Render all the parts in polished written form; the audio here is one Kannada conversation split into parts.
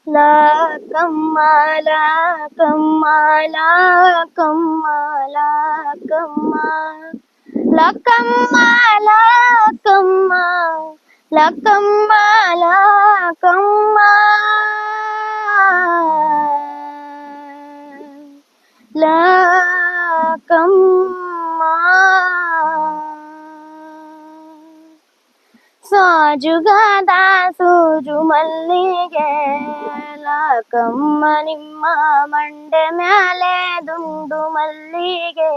ಲಕಮ್ಮ ಲಕಮ್ಮ ಲಕಮ್ಮ ಲಕಮ್ಮ ಲಕಮ್ಮ ಲಕಮ್ಮ ಲಕಮ್ಮ ಲಕಮ್ಮ ಲಕಮ್ಮ ಸಾಜುಗಾದ ಸೂಜು ಮಲ್ಲಿಗೆ ಲಕಮ್ಮ ನಿಮ್ಮ ಮಂಡೆ ಮ್ಯಾಲೆ ದುಂಡು ಮಲ್ಲಿಗೆ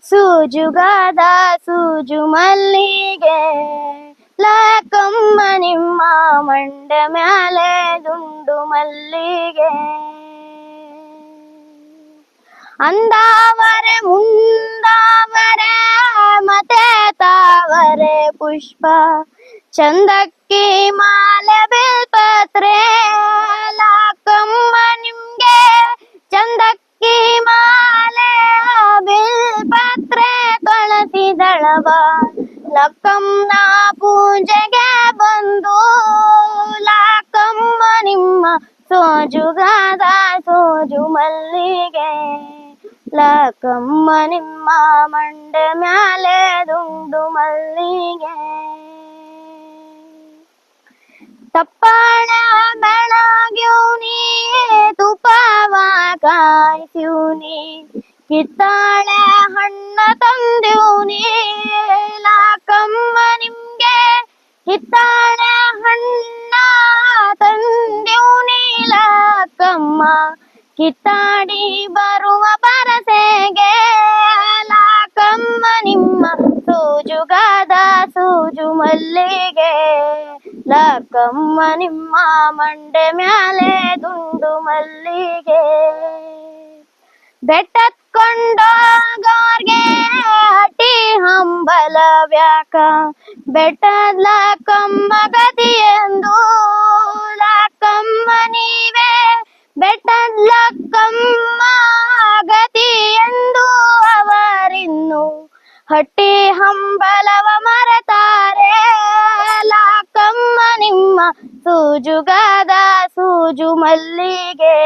ಸೂಜುಗಾದ ಸೂಜು ಮಲ್ಲಿಗೆ ಲಕಮ್ಮ ನಿಮ್ಮ ಮಂಡೆ ಮ್ಯಾಲೆ ದುಂಡು ಮಲ್ಲಿಗೆ ಅಂದಾವರೆ ಮುಂದಾವರೆ ಮತ್ತೆ ತಾವರೆ ಪುಷ್ಪ ಚಂದಕ್ಕಿ ಮಾಲೆ ಬಿಲ್ಪತ್ರೆ ಲಕಮ್ಮ ನಿಮ್ಗೆ ಚಂದಕ್ಕಿ ಮಾಲೆ ಬಿಲ್ಪತ್ರೆ ಕಳಿಸಿದಳವ ಲಕಮ್ಮ ಪೂಜೆಗೆ ಬಂದು ಲಕಮ್ಮ ನಿಮ್ಮ ಸೋಜುಗಾದ ಸೋಜು ಮಲ್ಲಿಗೆ ಲಕಮ್ಮ ನಿಮ್ಮ ಮಂಡೆ ಮ್ಯಾಲೆ ದುಂಡು ಮಲ್ಲಿಗೆ ತಪ್ಪಳ ಬೆಳಗ್ಯೂನಿ ತುಪ್ಪವ ಕಾಯಿಸ್ಯೂನಿ ಕಿತ್ತಾಳೆ ಹಣ್ಣ ತಂದ್ಯೂನಿ ಲಕಮ್ಮ ನಿಮ್ಗೆ ಕಿತ್ತಾಳೆ ಹಣ್ಣ ತಂದ್ಯೂನಿ ಲಕಮ್ಮ ಕಿತ್ತಾಡಿ ಬರುವ ಪರಸೆಗೆ ಲಕಮ್ಮ ನಿಮ್ಮ ಸೂಜುಗಾದ ಸೂಜು ಮಲ್ಲಿಗೆ ಲಕಮ್ಮ ನಿಮ್ಮ ಮಂಡೆ ಮ್ಯಾಲೆ ದುಂಡು ಮಲ್ಲಿಗೆ ಬೆಟ್ಟತ್ಕೊಂಡೋಗೋರ್ಗೆ ಅಟಿ ಹಂಬಲ ವ್ಯಾಕ ಬೆಟ್ಟದ ಲಕಮ್ಮ ಗತಿಯೆಂದು ಲಕಮ್ಮ ನೀವೇ ಬೆಟ್ಟದ ಲಕಮ್ಮ ಗತಿ ಎಂದು ಅವರಿನ್ನು ಹಟ್ಟಿ ಹಂಬಲವ ಮರೆತಾರೆ ಲಕಮ್ಮ ನಿಮ್ಮ ಸೂಜುಗಾದ ಸೂಜು ಮಲ್ಲಿಗೆ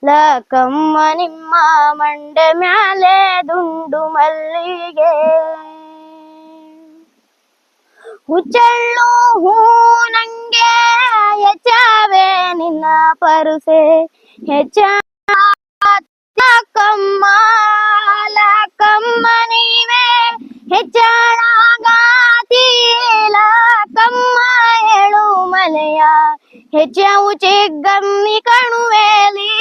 ಲಕಮ್ಮ ನಿಮ್ಮ ಮಂಡೆ ಮ್ಯಾಲೆ ದುಂಡು ಮಲ್ಲಿಗೆ ಹುಚ್ಚಳ್ಳು ಹೂ ನಂಗೆ ಹೆಚ್ಚಾವೆ ನಿನ್ನ ಪರುಸೆ ಹೆಚ್ಚ ಲಕಮ್ಮ ಲಕಮ್ಮ ನೀವೇ ಹೆಚ್ಚಳಗಾತಿ ಲಕಮ್ಮ ಹೇಳು ಮನೆಯ ಹೆಚ್ಚವು ಚಿಗ್ಗಮ್ಮಿ ಕಣುವೇಲಿ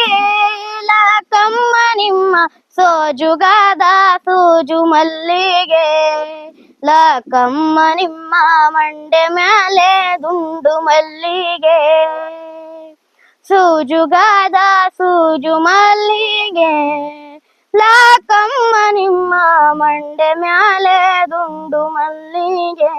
ಲಕಮ್ಮ ನಿಮ್ಮ ಸೋಜುಗಾದ ಸೂಜು ಮಲ್ಲಿಗೆ ಲಕಮ್ಮ ನಿಮ್ಮ ಮಂಡೆ ಮ್ಯಾಲೆ ದುಂಡು ಮಲ್ಲಿಗೆ ಸೂಜುಗಾದ ಸೂಜು ಮಲ್ಲಿಗೆ ಲಕಮ್ಮ ನಿಮ್ಮ ಮಂಡೆ ಮ್ಯಾಲೆ ದುಂಡು ಮಲ್ಲಿಗೆ